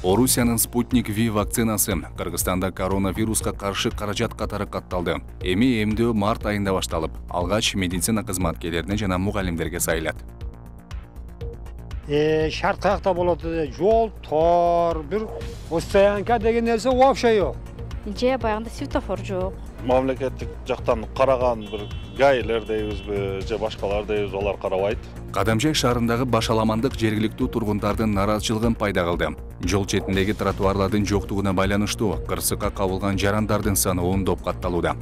Орусиянын Спутник V вакцинасы Кыргызстанда коронавируска каршы каражат катары катталды. Эми эмдөө март айында башталып, алгач медицина кызматкерлерине жана мугалимдерге сайылат. Şart kayakta boladı, yol, tor, bir stoyanka деген нерсе вообще yok. Же баягында светофор жок. Мамлекеттик жактан караган бир гайлер дейбизби, же башкалар дейбиз, алар карабайт. Кадамжай шаарындагы башаламандык жергиликтүү тургундардын нараазычылыгын пайда кылды. Жол четиндеги тротуарлардын жоктугуна байланыштуу кырсыкка кабылган жарандардын саны ондоп катталууда.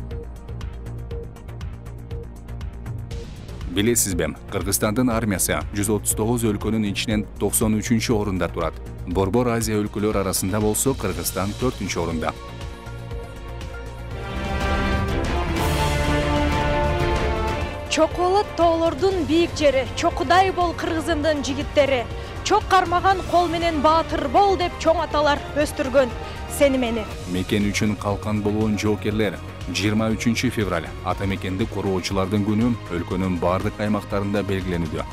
Билесизби, Кыргызстандын армиясы 139 өлкөнүн ичинен 93-орунда турат. Борбор Азия өлкөлөр арасында болсо Кыргызстан 4-орунда. Чоколот тоолордун бийик жери, чокудай бол кыргызымдын жигиттери. Чок кармаган кол менен баатыр бол деп чоң аталар өстүргөн сени мени. Мекен үчүн калкан болгон жоокерлер 23 февраль ата мекенди короочулардын күнү өлкөнүн бардык аймактарында белгиленүүдө.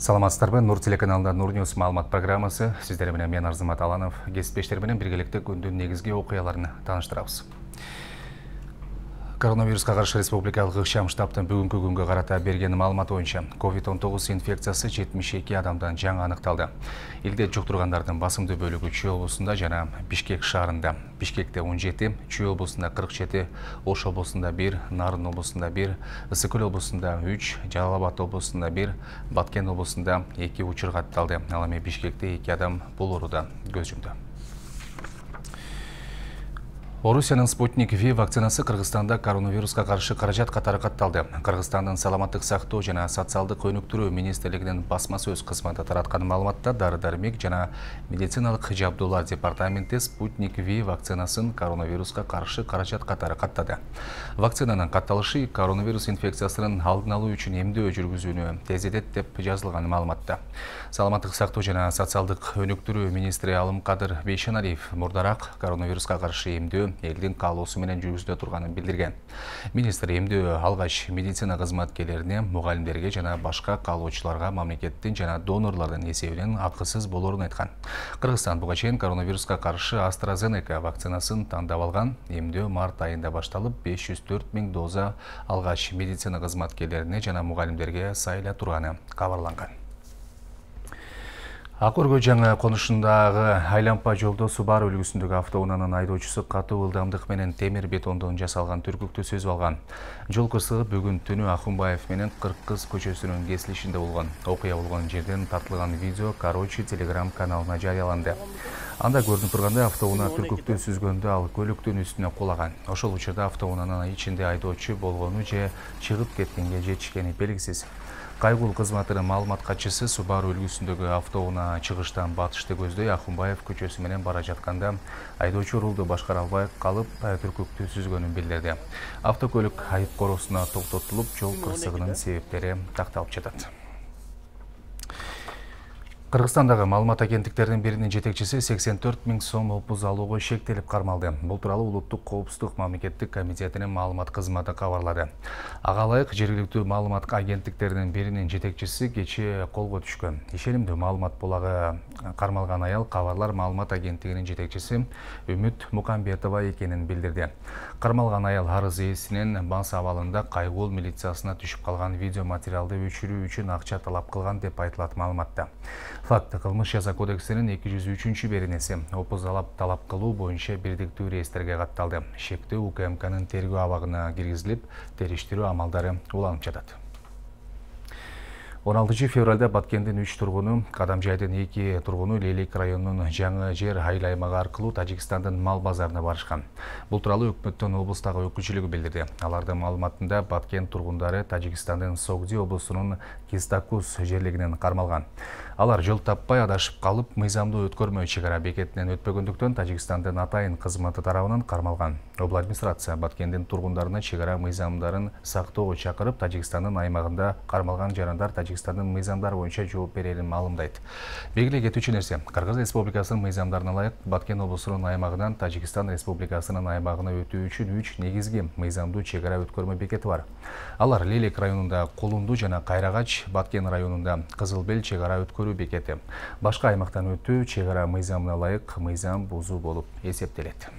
Саламатсыздарбы, Нур телеканалында Нур Ньюс маалымат программасы. Сиздер менен мен Арзымат Аланов, кесиптештер менен биргеликте күндүн негизги окуяларын тааныштырабыз. Коронавируска каршы республикалык ыкчам штабтын бүгүнкү күнгө карата берген маалымат боюнча COVID-19 инфекциясы 72 адамдан жаңы аныкталды. Элде жуктургандардын басымдуу бөлүгү Чүй облусунда жана Бишкек шаарында. Бишкекте 17, Чүй облусунда 47, Ош облусунда 1, Нарын облусунда 1, Ысык-Көл облусунда 3, Жалал Абад облусунда 1, Баткен облусунда 2 учур катталды. Ал эми Бишкекте 2 адам бул ооруда көз жумду. Орусиянын Спутник V вакцинасы Кыргызстанда коронавируска каршы каражат катары катталды. Кыргызстандын саламаттык сактоо жана социалдык өнүктүрүү министрлигинин басма сөз кызматы тараткан маалыматта дары-дармек жана медициналык жабдуулар департаменти Спутник V вакцинасын коронавируска каршы каражат катары каттады. Вакцинанын катталышы коронавирус инфекциясынын алдын алуу үчүн эмдөө жүргүзүүнү тездетет деп жазылган маалыматта. Саламаттык сактоо жана социалдык өнүктүрүү министри Алымкадыр Бейшеналиев мурдараак коронавируска каршы эмдөө элдин каалоосу менен жүргүзүлө турганын билдирген. Министр эмдөө алгач медицина кызматкерлерине, мугалимдерге жана башка каалоочуларга мамлекеттин жана донорлордун эсебинен акысыз болоорун айткан. Кыргызстан буга чейин коронавируска каршы AstraZeneca вакцинасын тандап алган. Эмдөө март айында башталып 504 000 доза алгач медицина кызматкерлерине жана мугалимдерге сайыла турганы кабарланган. Акөргө жаңы конушундагы айлампа жолдо Субар үлгүсүндөгү автоунаанын айдоочусу катуу ылдамдык менен темир бетондон жасалган түркүктү сөзүп алган. Жол кырсыгы бүгүн түнү Ахунбаев менен Кыркыз көчөсүнүн кесилишинде болгон. Окуя болгон жерден тартылган видео Короче Telegram каналына жарыяланды. Анда көрүнүп тургандай автоунаа түркүктү сүзгөндө ал көлүктүн үстүнө кулаган. Ошол учурда автоунаанын ичинде айдоочу болгону же чыгып кеткенге жетишкени белгисиз. Кайгул кызматынын маалымат катчысы Субар үлгүсүндөгү автоунаа чыгыштан батышты көздөй Ахунбаев көчөсү менен бара жатканда айдоочу рулду башкара албай калып түркүктү сүзгөнүн билдирди. Автокөлүк айып короосуна токтотулуп, жол кырсыгынын себептери такталып жатат. Кыргызстандагы маалымат агенттиктеринин биринин жетекчиси 84 000 сом опуз алууга шектелип кармалды. Бул тууралуу Улуттук коопсуздук мамлекеттик комитетинин маалымат кызматы кабарлады. Ага ылайык жергиликтүү маалымат агенттиктеринин биринин жетекчиси кечээ колго түшкөн. Ишенимдүү маалымат булагы кармалган аял Кабарлар маалымат агенттигинин жетекчиси Үмүт Мукамбетова экенин билдирди. Кармалган аял арыз ээсинен Банс абалында Кайгул милициясына түшүп калган видео материалды өчүрүү үчүн акча талап кылган деп айтылат маалыматта. Факт кылмыш жаза кодексинин 203 беренеси опуз талап кылуу боюнча бирдиктүү реестрге катталды. Шектөө УКМКнын тергөө абагына киргизилип, териштирүү амалдары уланып жатат. 16 февралда Баткендин 3 тургуну, Кадамжайдын 2 тургуну Лейлек районунун жаңы жер айыл аймагы аркылуу Тажикстандын мал базарына барышкан. Бул тууралуу өкмөттүн облустагы өкүлчүлүгү билдирди. Алардын маалыматында Баткен тургундары Тажикстандын Согди облусунун Кистакус жерлигинен кармалган. Алар жол таппай адашып калып, мыйзамдуу өткөрмө чегара бекетинен өтпөгөндүктөн Тажикстандын атайын кызматы тарабынан кармалган. Обл администрация Баткендин тургундарына чегара мыйзамдарын сактоого чакырып, Тажикстандын аймагында кармалган жарандар Тажикстандын мыйзамдары боюнча жооп берерин маалымдайт. Белгилей кетүүчү нерсе, Кыргыз Республикасынын мыйзамдарына ылайык Баткен облусунун аймагынан Тажикстан Республикасынын аймагына өтүү үчүн 3 негизги мыйзамдуу чегара өткөрмө бекети бар. Алар Лелек районунда Кулунду жана Кайрагач, Баткен районунда Кызылбел чегара өткөрүү бекети. Башка аймактан өтүү чегара мыйзамына ылайык мыйзам бузуу болуп эсептелет.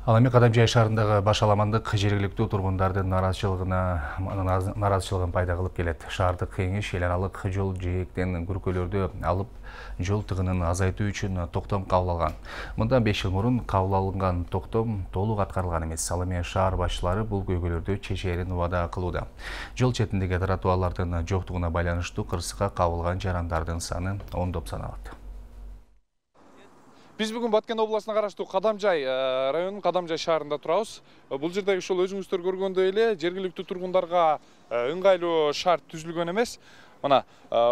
Ал эми Кадамжай шаарындагы башаламандык жергиликтүү тургундардын наразычылыгын пайда кылып келет. Шаардык кеңеш эл аралык жол жээктен күркөлөрдү алып, жол тыгынын азайтуу үчүн токтом кабыл алган. Мындан 5 жыл мурун кабыл алынган токтом толук аткарылган эмес. Ал эми шаар башчылары бул көйгөйлөрдү чечээрин убада кылууда. Жол четиндеги тротуарлардын жоктугуна байланыштуу кырсыкка кабылган жарандардын саны ондоп саналат. Biz бүгүн Баткен областына караштуу Кадамжай районунун Кадамжай шаарында турабыз. Бул жердеги ушул өзүңүздөр көргөндөй эле жергиликтүү тургундарга ыңгайлуу шарт түзүлгөн эмес. Мына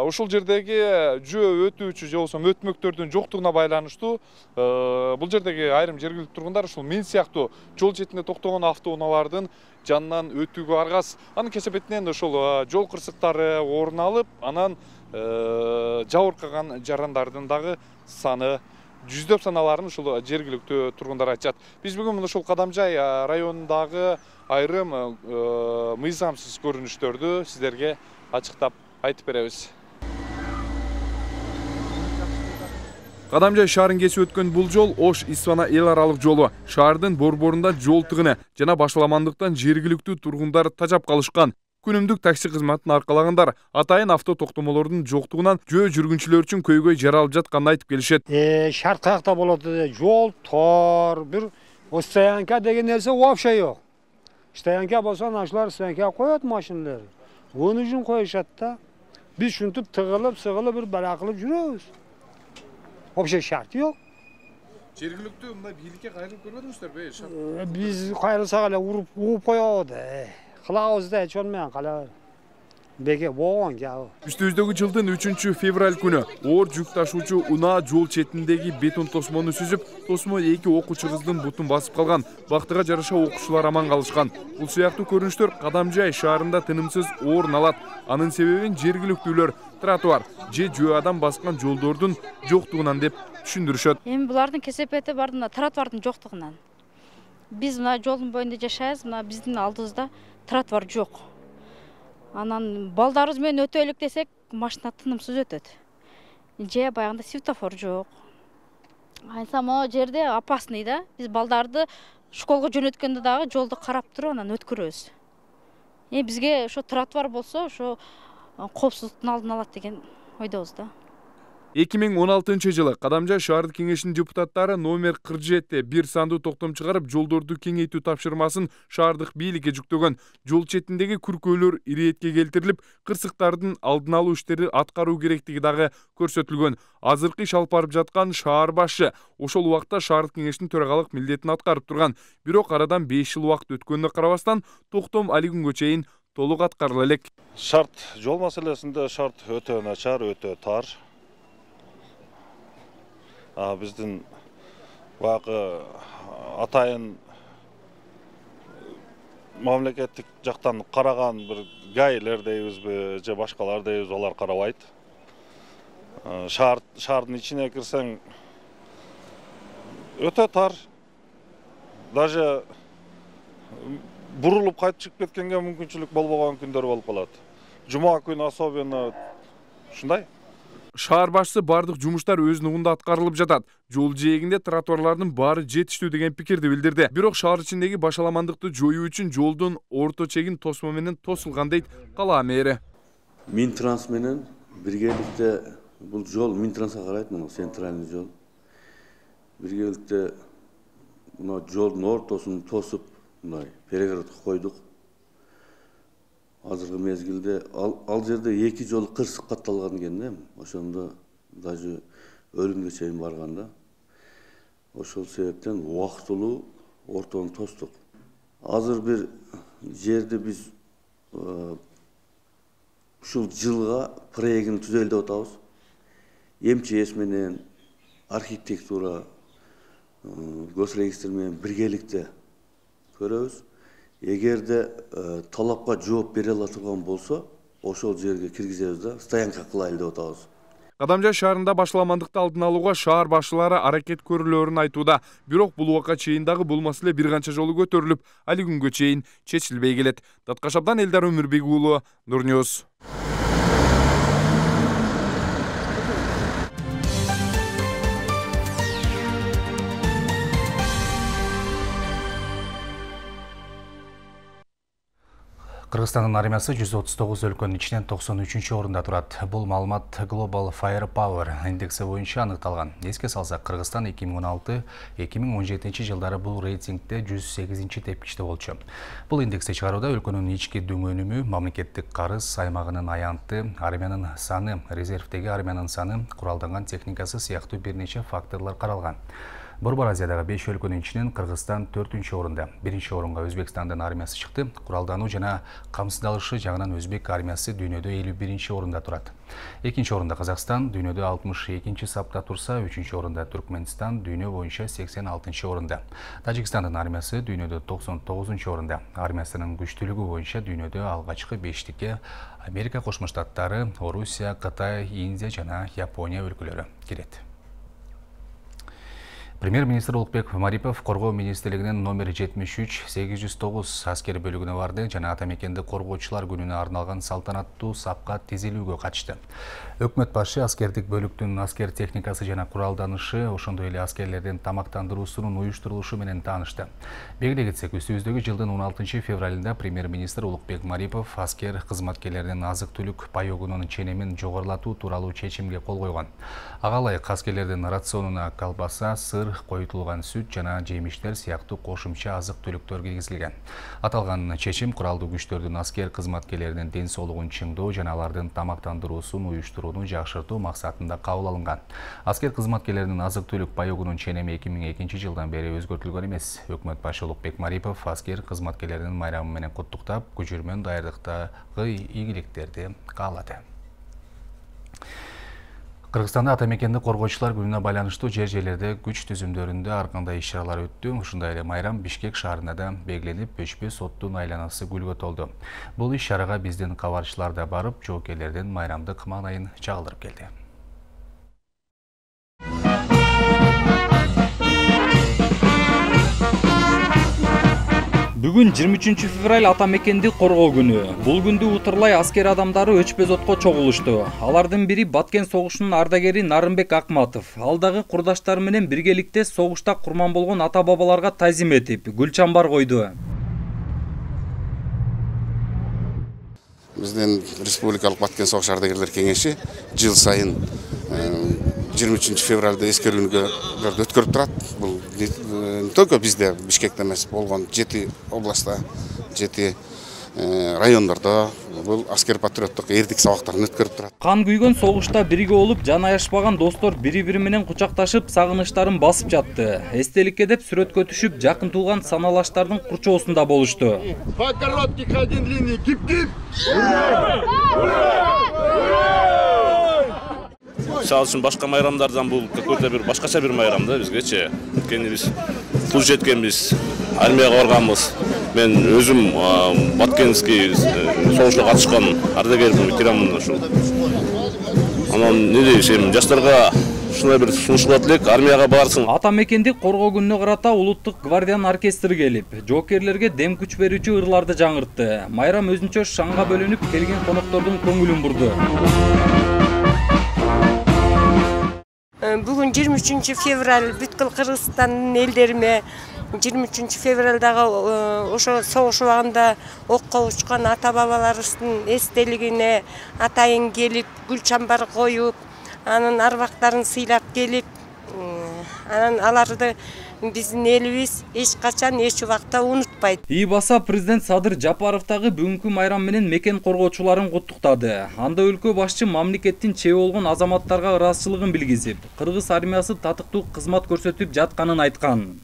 ушул жердеги жөө өтүүчү же болбосо өтмөктөрдүн жоктугуна байланыштуу бул жердеги айрым жергиликтүү тургундар ушул мен сыяктуу жол четинде токтогон автоунаалардын жанынан өтүүгө аргасыз. Анын кесепетинен ушул жол кырсыктары орун алып, анан жабыркаган жарандардын дагы саны жүздөп саналарын ушул жергиликтүү тургундар айтышат. Биз бүгүн ушул Кадамжай районундагы айрым мыйзамсыз көрүнүштөрдү сиздерге ачыктап айтып беребиз. Кадамжай шаарын кесип өткөн бул жол Ош-Исфана эл аралык жолу. Шаардын борборунда жол тыгыны жана башаламандыктан жергиликтүү тургундар тажап калышкан. Күнүмдүк такси кызматын аркалагандар атайын авто токтомолордун жоктугунан жөө жүргүнчүлөр үчүн көйгөй жаралып жатканын айтып келишет. Шарт каякта болот? Жол тор, бир стоянка деген нерсе вообще жок. Стоянка болсо аналар стоянка коет машиналарды. Onun үчүн коюшат да. Биз ушинтип тыгылып, сыгылып бир бала кылып жүрөбүз. Вообще шарт жок. Жергиликтүү мындай бийликке кайрылып көрбөдүңүздөр? Биз кайрылсак эле уруп коебуз да. Кылабыз да, чонмен калабыз. Беге болгон жабы. Үстүбүздөгү жылдын 3-февраль күнү оор жүк ташуучу унаа жол четиндеги бетон тосмону сүзүп, тосмо 2 окуучу кыздын бутун басып калган. Бактыга жараша окуучулар аман калышкан. Бул сыяктуу көрүнүштөр Кадамжай шаарында тынымсыз орун алат. Анын себебин жергиликтүүлөр тротуар же жөө адам баскан жолдордун жоктугунан деп түшүндүрүшөт. Эми булардын кесепети бардын тротуардын жоктугунан. Биз мына жолдун боюнда жашайбыз, мына биздин алдыбызда тротуар жок. Анан балдарыбыз менен өтөлүк десек, машина тынымсыз өтөт. Же баягында светофор жок. Айса могу жерде опасный да. Биз балдарды школго жөнөткөндө дагы жолду карап туруп анан өткөрөбүз. Бизге ошо тротуар болсо, ошо коопсуздуктун алдын алат деген ойдобуз да. 2016 жылы Кадамжай шаардык кеңешинин депутаттары номер 47 бир сандуу токтом чыгарып, жолдорду кеңейтүү тапшырмасын шаардык бийликке жүктөгөн. Жол четиндеги күркөөлөр иретке келтирилип, кырсыктардын алдын алуу иштери аткаруу керектиги дагы көрсөтүлгөн. Азыркы иш алып барып жаткан шаар башчы ошол убакта шаардык кеңештин төрагалык милдетин аткарып турган. Бирок арадан 5 жыл убакыт өткөнүнө карабастан, токтом али күнгө чейин толук аткарыла элек. Шарт жол маселесинде шарт өтө начар, өтө тар. Биздин баягы атайын мамлекеттик жактан караган бир гайлер дейбизби же башкалар дейбиз, алар карабайт. Шаардын ичине кирсең өтө тар. Даже бурулуп кайтып чыгып кеткенге мүмкүнчүлүк болбогон күндөр болуп калат. Жума күнү особенно ушундай. Шаар башчысы бардык жумуштар өз нугунда аткарылып жатат. Жол жээгинде тротуарлардын баары жетиштүү деген пикирди билдирди. Бирок шаар ичиндеги башаламандыкты жоюу үчүн жолдун орто чегин тосмо менен тосулган дейт кала мэри. Минтранс менен биргеликте бул жол Минтрансга карайт, мына центральный жол. Биргеликте мына жолдун ортосун тосуп, мындай перегородко койдук. Азыркы мезгилде ал жерде 2 жол кырсык катталган экен да. Ошондо даже өлүмгө чейин барган да. Ошол себептен убактылуу ортону тостук. Азыр бир жерди биз ушул жылга проектин түзөлдөп атабыз. МЧС менен архитектура, госрегистр менен биргеликте көрөбүз. Эгерде талапка жооп бере ала турган болсо, ошол жерге киргизебиз да стоянка кылайлы деп атабыз. Кадамжай шаарында башаламандыкты алдын алууга шаар башчылары аракет көрүлөөрүн айтууда. Бирок бул убакка чейин дагы бул маселе бир канча жолу көтөрүлүп, али күнгө чейин чечилбей келет. Таткашабдан Элдар Өмүрбек уулу, Нурньюз. Кыргызстандын армиясы 139 өлкөнүн ичинен 93-чү орунда турат. Бул маалымат Global Firepower индекси боюнча аныкталган. Эске салсак, Кыргызстан 2016-2017 жылдары бул рейтингде 108-чи тепкичте болчу. Бул индексти чыгарууда өлкөнүн ички дүңөнүмү, мамлекеттик карыз, аймагынын аянты, армиянын саны, резервдеги армиянын саны, куралданган техникасы сыяктуу бир нече факторлор каралган. Борбор Азиядагы 5 өлкөнүн ичинен Кыргызстан 4-чү орунда. 1-чи орунга Өзбекстандын армиясы чыкты. Куралдануу жана камсыздалышы жагынан Өзбек армиясы дүйнөдө 51-чи орунда турат. 2-чи орунда Казакстан дүйнөдө 62-чи сапта турса, 3-чү орунда Түркмөнстан дүйнө боюнча 86-чы орунда. Тажикстандын армиясы дүйнөдө 99-чу орунда. Армиясынын күчтүүлүгү боюнча дүйнөдө алгачкы 5-тикке Америка Кошмо Штаттары, Орусия, Кытай, Индия жана Япония өлкөлөрү кирет. Премьер-министр Улукбек Марипов Коргоо министрлигинин номер 73-809 аскер бөлүгүнө барды жана ата мекенди коргоочулар күнүнө арналган салтанаттуу сапка тизилүүгө катышты. Өкмөт башы аскердик бөлүктүн аскер техникасы жана куралданышы, ошондой эле аскерлердин тамактандыруусунун уюштурулушу менен таанышты. Белгилей кетсек, үстүбүздөгү жылдын 16 февралында премьер-министр Улукбек Марипов аскер кызматкерлердин азык-түлүк паёгунун ченемин жогорулатуу тууралуу чечимге кол койгон. Ага ылайык аскерлердин рационуна колбаса, сыр, коютулган сүт жана жемиштер сыяктуу кошумча азык-түлүктөр киргизилген. Аталган чечим куралдуу күчтөрдүн аскер кызматкерлеринин ден соолугун чыңдоо жана алардын тамактандыруусун уюштурууну жакшыртуу максатында кабыл алынган. Аскер кызматкерлеринин азык-түлүк паёгунун ченеми 2002 жылдан бери өзгөртүлгөн эмес. Өкмөт башы Улукбек Марипов аскер кызматкерлеринин майрамы менен куттуктап, көчүрмөн даярдыктагы ийгиликтерди каалады. Кыргызстанда ата мекенди коргоочулар күнүнө байланыштуу жер-жерлерде күч түзүмдөрүндө ар кандай иш-чаралар өттү. Ушундай эле майрам Бишкек шаарында да белгиленип, Өчпө соттун айланасы гүлгө толду. Бул иш-чарага биздин кабарчылар да барып, жоокерлердин майрамдык маанайын чагылдырып келди. Бүгүн 23 февраль ата мекенди коргоо күнү. Бул күндү утурлай аскер адамдары Өчпө сотко чогулушту. Алардын бири Баткен согушунун ардагери Нарымбек Акматов. Ал дагы курдаштары менен биргеликте согушта курман болгон ата-бабаларга тазим этип, гүл чамбар койду. Биздин Республикалык Баткен согуш ардагерлер кеңеши жыл сайын 23 февралда эскерүүнү өткөрүп турат. Бул не только бизде, Бишкекте эмес, болгон 7 областта, 7 райондордо бул аскер патриоттук эрдик сабактарын өткөрүп турат. Кан күйгөн согушта бирге болуп, жан аяшпаган достор бири-бири менен кучакташып, сагынычтарын басып жатты. Эстеликке деп сүрөткө түшүп, жакын туулган саналаштардын курчоосунда болушту. По коротких один длинный, гип-гип! Мисалы үчүн башка майрамдардан бул какой-то бир башкача бир майрам да бизгечи. Өткөн биз служить эткенбиз, армияга барганбыз. Мен өзүм Баткенский согушка катышкан ардагермин, ветеранмын ушул. Анан не дейсем, жаштарга ушундай бир сунуш кылат элек, армияга барсын. Ата мекенди коргоо күнүнө карата улуттук гвардиянын оркестри келип, жоокерлерге дем күч берүүчү ырларды жаңыртты. Майрам өзүнчө шаңга бөлүнүп, келген коноктордун көңүлүн бурду. Бүгүн 23 февраль бүткүл Кыргызстандын элдериме 23 февралдагы ошо согуш убагында окко учкан ата-бабаларыбыздын эстелигине атайын келип, гүл чамбар коюп, анын арбактарын сыйлап келип, анан аларды биздин элибиз эч качан эч убакта унутпайт. Баса президент Садыр Жапаров дагы бүгүнкү майрам менен мекен коргоочуларын куттуктады. Анда өлкө башчы мамлекеттин чээ болгон азаматтарга ыраазычылыгын билгизип, кыргыз армиясы татыктуу кызмат көрсөтүп жатканын айткан.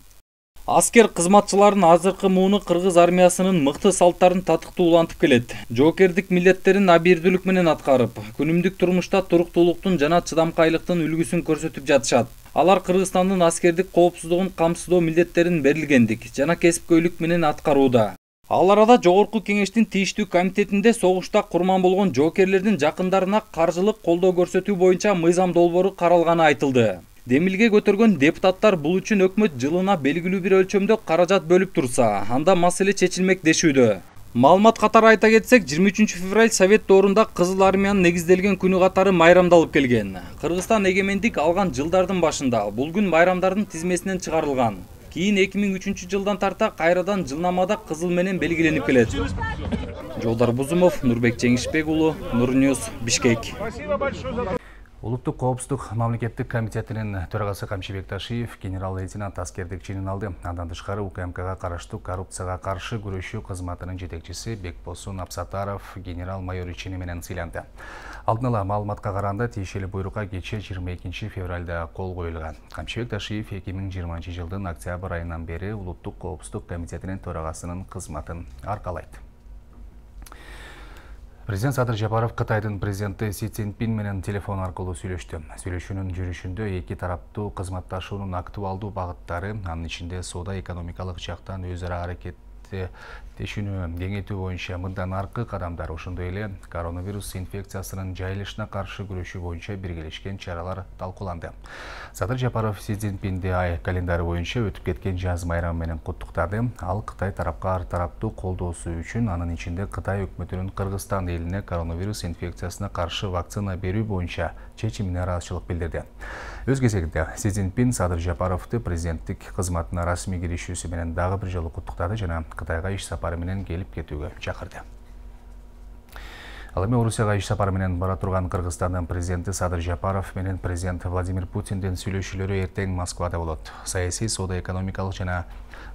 Аскер кызматчыларынын азыркы мууну кыргыз армиясынын мыкты салттарын татыктуу улантып келет. Жоокердик милдеттерин абийирдүүлүк менен аткарып, күнүмдүк турмушта туруктуулуктун жана чыдамкайлыктын үлгүсүн көрсөтүп жатышат. Алар Кыргызстандын аскердик коопсуздугун камсыздоо милдеттерин берилгендик жана кесипкөйлүк менен аткарууда. Ал арада Жогорку Кеңештин тийиштүү комитетинде согушта курман болгон жоокерлердин жакындарына каржылык колдоо көрсөтүү боюнча мыйзам долбоору каралганы айтылды. Демилге көтөргөн депутаттар бул үчүн өкмөт жылына белгилүү бир өлчөмдө каражат бөлүп турса, анда маселе чечилмек дешүүдө. Маалымат катары айта кетсек, 23 февраль Совет доорунда Кызыл армиянын негизделген күнү катары майрамдалып келген. Кыргызстан эгемендик алган жылдардын башында бул күн майрамдардын тизмесинен чыгарылган. Кийин 2003 жылдан тарта кайрадан жылнамада кызыл менен белгиленип келет. Жолдар Бузумов, Нурбек Жеңишбек уулу, Нурньюз, Бишкек. Улуттук коопсуздук мамлекеттик комитетинин төрагасы Камчыбек Ташиев генерал-лейтенант аскердик чынын алды. Андан тышкары УКМКга караштуу коррупцияга каршы күрөшүү кызматынын жетекчиси Бекбосун Апсатаров генерал-майор чини менен сыйланды. Алдын ала маалыматка караганда тиешелүү буйрукка кечээ 22 февралда кол коюлган. Камчыбек Ташиев 2020 жылдын октябрь айынан бери Улуттук коопсуздук комитетинин төрагасынын кызматын аркалайт. Президент Садыр Жапаров Кытайдын президенти Си Цзиньпин менен телефон аркылуу сүйлөштү. Сүйлөшүүнүн жүрүшүндө эки тараптуу кызматташуунун актуалдуу багыттары, анын ичинде соода экономикалык жактан өз ара аракеттешүүнү кеңейтүү боюнча мындан аркы кадамдар, ошондой эле коронавирус инфекциясынын жайылышына каршы күрөшүү боюнча биргелешкен чаралар талкууланды. Садыр Жапаров Си Цзиньпинди ай календарь боюнча өтүп кеткен жаз майрамы менен куттуктады. Ал Кытай тарапка ар тараптуу колдоосу үчүн, анын ичинде Кытай өкмөтүнүн Кыргызстан элине коронавирус инфекциясына каршы вакцина берүү боюнча чечимине ыраазычылык билдирди. Өз кезегинде Си Цзиньпин Садыр Жапаровду президенттик кызматына расмий киришүүсү менен дагы бир жолу куттуктады жана Кытайга иш сапары менен келип кетүүгө чакырды. Ал эми Орусияга иш сапары менен бара турган Кыргызстандын президенти Садыр Жапаров менен президент Владимир Путиндин сүйлөшүүлөрү эртең Москвада болот. Саясий, соода-экономикалык жана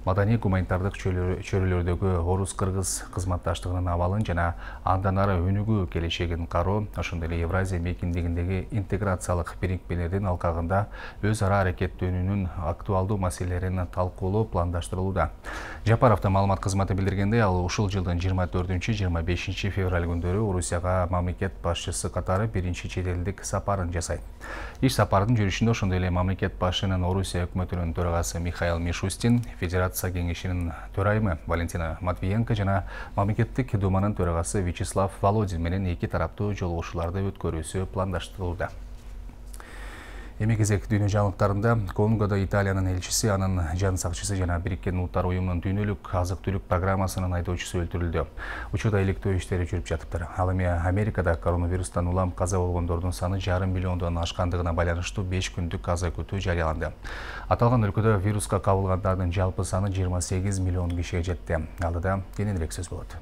маданий гуманитардык чөйрөлөрдөгү орус-кыргыз кызматташтыгынын абалын жана андан ары өнүгүү келечегин кароо, ошондой эле Евразия мейкиндигиндеги интеграциялык бирикмелердин алкагында өз ара аракеттөнүүнүн актуалдуу маселелерин талкуулоо пландаштырылууда. Жапаровдун маалымат кызматы билдиргендей, ал ушул жылдын 24-25 февраль күндөрү Орусияга мамлекет башчысы катары биринчи чет элдик сапарын жасайт. Иш сапардын жүрүшүндө ошондой эле мамлекет башчынын Орусия өкмөтүнүн төрагасы Михаил Мишустин, Федерация кеңешинин төрайымы Валентина Матвиенко жана мамлекеттик думанын төрагасы Вячеслав Володин менен эки тараптуу жолугушууларды өткөрүүсү пландаштырылууда. Эми кезек дүйнө жаңылыктарында Конгодо Италиянын элчиси, анын жан сакчысы жана Бириккен Улуттар уюмунун дүйнөлүк азык-түлүк программасынын айдоочусу өлтүрүлдү. Учурда иликтөө иштери жүрүп жатыптыр. Ал эми Америкада коронавирустан улам каза болгондордун саны 5,5 миллиондон ашкандыгына байланыштуу 5 күндүк каза күтүү жарыяланды. Аталган өлкөдө вируска кабылгандардын жалпы саны 28 миллион кишиге жетти. Алдыда кененирээк сөз болот.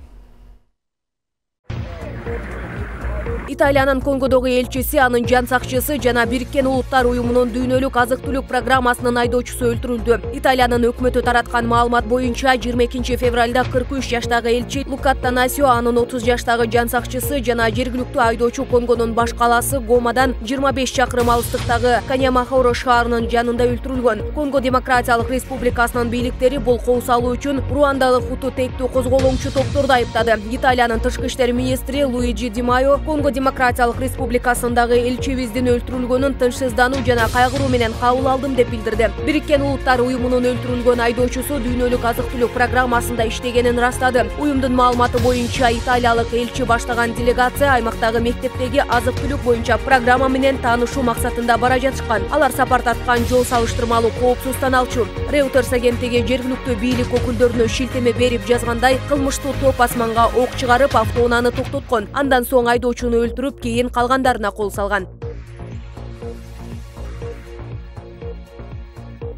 Италиянын Конгодогу элчиси, анын жан сакчысы жана Бириккен Улуттар уюмунун дүйнөлүк азык-түлүк программасынын айдоочусу өлтүрүлдү. Италиянын өкмөтү тараткан маалымат боюнча 22 февралда 43 жаштагы элчи Лука Танасио, анын 30 жаштагы жан сакчысы жана жергиликтүү айдоочу Конгонун баш калаасы Гомадан 25 чакырым алыстыктагы Каньямахоро шаарынын жанында өлтүрүлгөн. Конго Демократиялык Республикасынын бийликтери бул кол салуу үчүн руандалык хуту тектүү козголоңчу топторду айыптады. Италиянын тышкы иштер министри Луиджи Ди Майо Конго Демократиялык Республикасындагы элчибиздин өлтүрүлгөнүн тынчсыздануу жана кайгыруу менен кабыл алдым деп билдирди. Бириккен Улуттар уюмунун өлтүрүлгөн айдоочусу дүйнөлүк азык-түлүк программасында иштегенин ырастады. Уюмдун маалыматы боюнча италиялык элчи баштаган делегация аймактагы мектептеги азык-түлүк боюнча программа менен таанышуу максатында бара жатышкан. Алар сапар тарткан жол салыштырмалуу коопсуз саналчу. Reuters агенттиги жергиликтүү бийлик өкүлдөрүнө шилтеме берип жазгандай, кылмыштуу топ асманга ок чыгарып автоунааны токтоткон. Андан соң айдоочуну өлтүрүп, кийин калгандарына кол салган.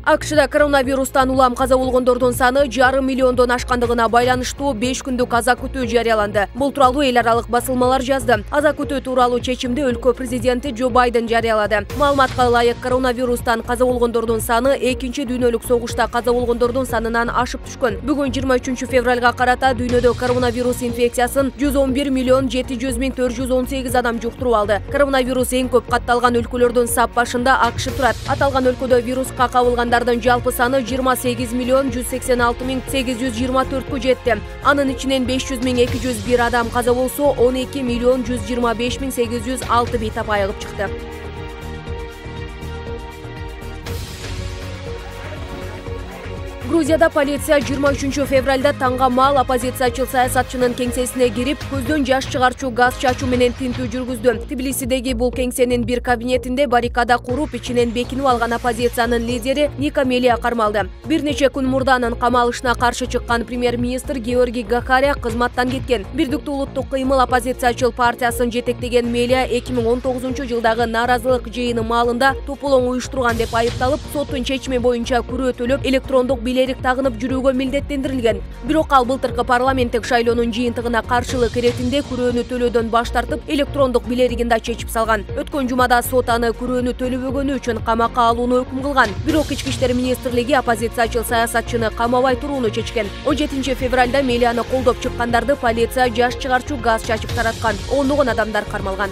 АКШда коронавирустан улам каза болгондордун саны 1,5 миллиондон ашкандыгына байланыштуу 5 күндүк аза күтүү жарыяланды. Бул тууралуу эл аралык басылмалар жазды. Аза күтүү тууралуу чечимди өлкө президенти Джо Байден жарыялады. Маалыматка ылайык, коронавирустан каза болгондордун саны экинчи дүйнөлүк согушта каза болгондордун санынан ашып түшкөн. Бүгүн 23 февралга карата дүйнөдө коронавирус инфекциясын 111 миллион 700 миң 418 адам жуктуруп алды. Коронавирус эң көп катталган өлкөлөрдүн сап башында АКШ турат. Аталган өлкөдө вируска кабылган алгандардын жалпы саны 28.186.824 жетти. Анын ичинен 500.201 адам каза болсо, 12.125.806 бейтап айыгып чыкты. Грузияда полиция 23 февралда таңга мал оппозициячыл саясатчынын кеңсесине кирип, көздөн жаш чыгарчу газ чачуу менен тинтүү жүргүздү. Тбилисидеги бул кеңсенин бир кабинетинде баррикада куруп, ичинен бекинип алган оппозициянын лидери Ника Мелия кармалды. Бир нече күн мурда анын камалышына каршы чыккан премьер-министр Георгий Гакаря кызматтан кеткен. Бирдиктүү улуттук кыймыл оппозициячыл партиясын жетектеген Мелия 2019-жылдагы нааразылык жыйыны маалында тополоң уюштурган деп айыпталып, соттун чечими боюнча күрөтөлүп, электрондук билерик тагынып жүрүүгө милдеттендирилген. Бирок ал былтыркы парламенттик шайлоонун жыйынтыгына каршылык иретинде күрөөнү төлөөдөн баш тартып, электрондук билеригин да чечип салган. Өткөн жумада сот аны күрөөнү төлөбөгөнү үчүн камакка алууну өкүм кылган. Бирок Ички иштер министрлиги оппозициячыл саясатчыны камабай турууну чечкен. 17 февралда Мелияны колдоп чыккандарды полиция жаш чыгарчу газ чачып тараткан. Ондогон адамдар кармалган.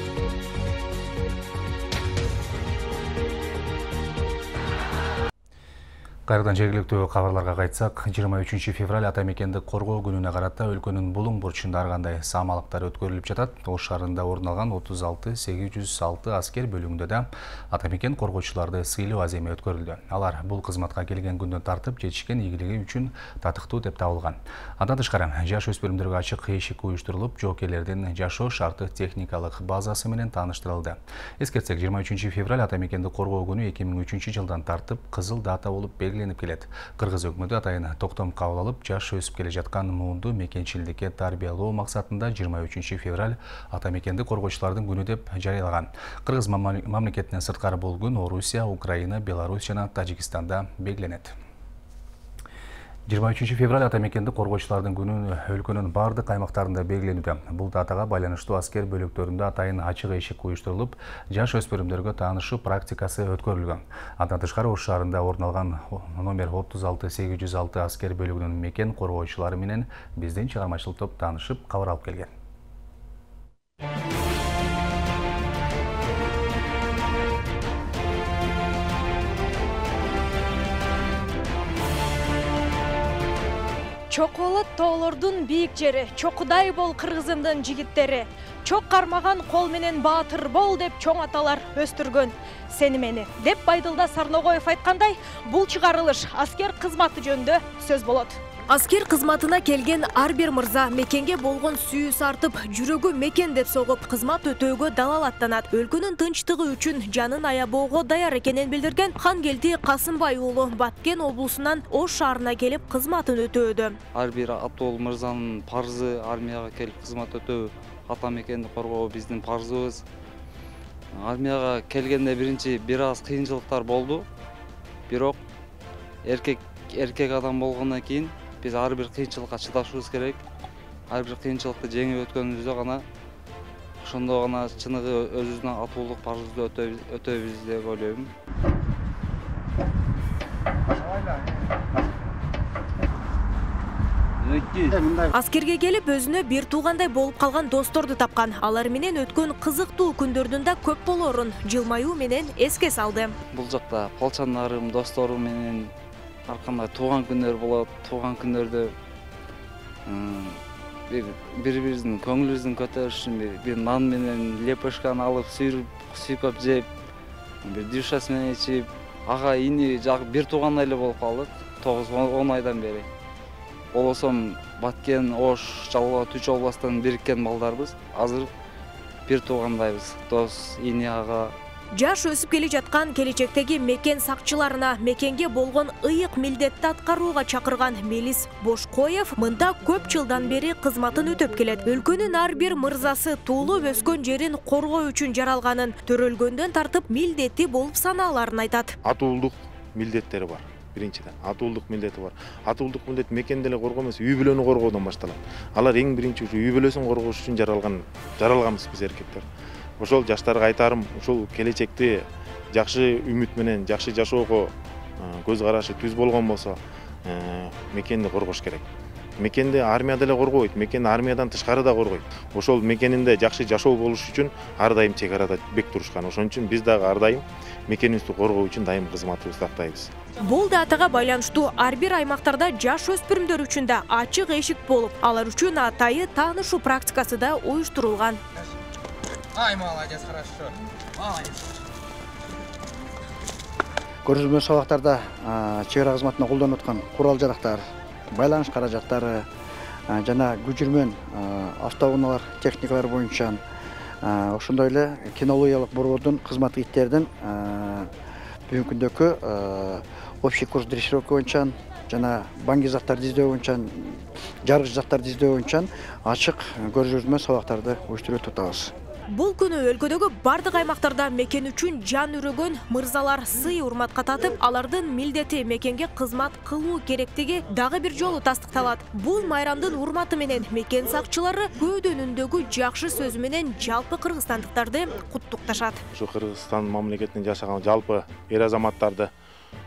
Кайрадан жергиликтүү кабарларга кайтсак, 23 февраль ата мекенди коргоо күнүнө карата өлкөнүн булуң бурчунда ар кандай саамалыктар өткөрүлүп жатат. Ош шаарында орун алган 36-806 аскер бөлүгүндө да ата мекен коргоочуларды сыйлоо аземи өткөрүлдү. Алар бул кызматка келген күндөн тартып жетишкен ийгилиги үчүн татыктуу деп табылган. Андан тышкары жаш өспүрүмдөргө ачык эшик уюштурулуп, жоокерлердин жашоо шарты техникалык базасы менен тааныштырылды. Эскертсек, 23 февраль ата мекенди коргоо күнү 2003-жылдан тартып кызыл дата болуп белгиленип келет. Кыргыз өкмөтү атайын токтом кабыл алып, жаш өсүп келе жаткан муунду мекенчилдикке тарбиялоо максатында 23 февраль ата мекенди коргоочулардын күнү деп жарыялаган. Кыргыз мамлекетинен сырткары бул күн Орусия, Украина, Беларусь жана Тажикстанда белгиленет. 23 февраль ата мекенди коргоочулардын күнү өлкөнүн бардык аймактарында белгиленүүдө. Бул датага байланыштуу аскер бөлүктөрүндө атайын ачык эшик уюштурулуп, жаш өспүрүмдөргө таанышуу практикасы өткөрүлгөн. Андан тышкары Ош шаарында орун алган номер 36-806 аскер бөлүгүнүн мекен коргоочулары менен биздин чыгармачылык топ таанышып, кабар алып келген. Чоколот тоолордун бийик жери, чокудай бол кыргызымдын жигиттери. Чок кармаган кол менен баатыр бол деп чоң аталар өстүргөн. Сени мени деп Байдылда Сарногоев айткандай, бул чыгарылыш аскер кызматы жөнүндө сөз болот. Аскер кызматына келген ар бир мырза мекенге болгон сүйүүсү артып, жүрөгү мекен деп согуп, кызмат өтөөгө далалаттанат. Өлкөнүн тынчтыгы үчүн жанын аябоого даяр экенин билдирген Хангелди Касымбай уулу Баткен облусунан Ош шаарына келип кызматын өтөөдө. Ар бир атол мырзанын парзы армияга келип кызмат өтөө, ата мекенди коргоо биздин парзыбыз. Армияга келгенде биринчи бир аз кыйынчылыктар болду. Бирок эркек адам болгондон кийин биз ар бир кыйынчылыкка чыдашыбыз керек. Ар бир кыйынчылыкты жеңип өткөнүбүздө гана ошондо гана чыныгы өзүбүздүн атуулук парызыбызды өтөбүз деп ойлойм. Аскерге келип өзүнө бир туугандай болуп калган досторду тапкан. Алар менен өткөн кызыктуу күндөрдүн да көп болорун жылмаюу менен эске салды. Бул жакта колчандарым, досторум менен ар кандай тууган күндөр болот. Тууган күндөрдө бири-бирибиздин көңүлүбүздүн көтөрүш үчүн бир нан менен лепешканы алып сүйкөп жеп, бир дюшас менен ичип, ага ини бир туугандай эле болуп калдык 9-10 айдан бери. Болосом Баткен, Ош, Жалала, Түч областынан бириккен балдарбыз. Азыр бир туугандайбыз. Дос, ини, ага. Жаш өсүп келе жаткан келечектеги мекен сакчыларына мекенге болгон ыйык милдетти аткарууга чакырган Мелис Бошкоев мында көп жылдан бери кызматын өтөп келет. Өлкөнүн ар бир мырзасы туулуп өскөн жерин коргоо үчүн жаралганын, төрөлгөндөн тартып милдети болуп санааларын айтат. Атуулук милдеттери бар. Биринчиден атуулук милдети бар. Атуулук милдет мекенди эле коргоо эмес, үй бүлөнү коргоодон башталат. Алар эң биринчи үй бүлөсүн коргош үчүн жаралганбыз биз эркектер. Ошол жаштарга айтарым, ушул келечекти жакшы үмүт менен, жакшы жашоого көз карашы түз болгон болсо, мекенди коргош керек. Мекенди армияда эле коргойт, мекен армиядан тышкары да коргойт. Ошол мекенинде жакшы жашоо болуш үчүн ар дайым чек арада бек турушкан. Ошон үчүн биз дагы ар дайым мекенибизди коргоо үчүн дайым кызматыбызды актайбыз. Бул датага байланыштуу ар бир аймактарда жаш өспүрүмдөр үчүн да ачык эшик болуп, алар үчүн атайы таанышуу практикасы да уюштурулган. Ай, молодец, хорошо. Молодец. Көрүзмө сабактарда чек ара кызматына колдонуп аткан курал-жарактар, байланыш каражаттары жана көчүрмөн автоунаалар, техникалар боюнча ошондой эле кинологиялык борбордун кызмат иттердин бүгүнкү күндөгү общий курс дрессировка боюнча жана баңги заттарды издөө боюнча, жаргыч заттарды издөө боюнча ачык көрүзмө сабактарды уюштуруп атабыз. Бул күнү өлкөдөгү бардык аймактарда мекен үчүн жан үрөгөн мырзалар сый урматка татып, алардын милдети мекенге кызмат кылуу керектиги дагы бир жолу тастыкталат. Бул майрамдын урматы менен мекен сакчылары көөдөнүндөгү жакшы сөзү менен жалпы кыргызстандыктарды куттукташат. Ушу Кыргызстан мамлекетинин жашаган жалпы эр азаматтарды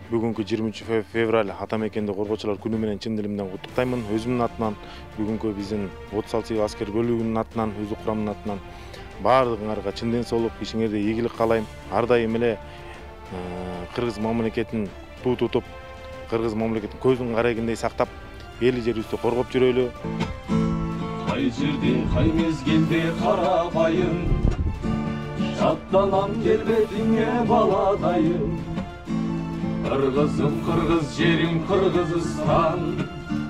бүгүнкү 20 февраль ата мекенди коргоочулар күнү менен чын дилимден куттуктаймын. Өзүмдүн атынан, бүгүнкү биздин 36 аскер бөлүгүнүн атынан, өздүк курамынын атынан баардыгыңарга чын ден соолук, ишиңерде ийгилик каалайм. Ар дайым эле кыргыз мамлекетин туу тутуп, кыргыз мамлекетин көздүн карайгындай сактап, эли жерибизди коргоп жүрөлү. Кай жерде, кай мезгилде карабайым, жаттанам келбетиңе баладайым. Кыргызым, кыргыз жерим, Кыргызстан.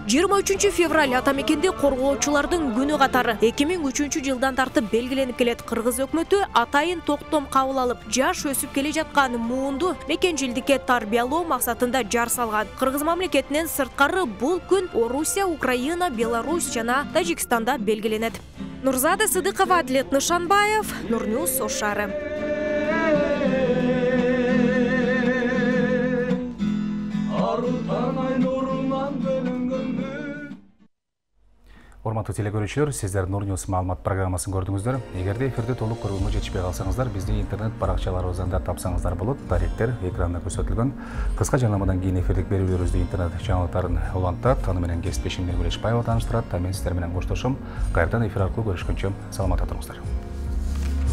23 февраль ата мекенди коргоочулардын күнү катары 2003 жылдан тартып белгиленип келет. Кыргыз өкмөтү атайын токтом кабыл алып, жаш өсүп келе жаткан муунду мекенчилдикке тарбиялоо максатында жар салган. Кыргыз мамлекетинен сырткары бул күн Орусия, Украина, Беларусь жана Тажикстанда белгиленет. Нурзада Сыдыкова, Адлет Нышанбаев, Нурньюс, Ош шаары. Урматтуу телекөрүүчүлөр, сиздер Нурньюс маалымат программасын көрдүңүздөр. Эгерде эфирде толук көрүүгө жетишпей калсаңыздар, биздин интернет баракчаларыбыздан да тапсаңыздар болот. Даректер экранда көрсөтүлгөн. Кыска жарнамадан кийин эфирдик берүүлөрүбүздү интернет чаңалыктарын улантат. Аны менен кесиптешим Миргүл Эшбаева тааныштырат. Мен сиздер менен коштошом. Кайрадан эфир аркылуу көрүшкөнчө саламатта туруңуздар.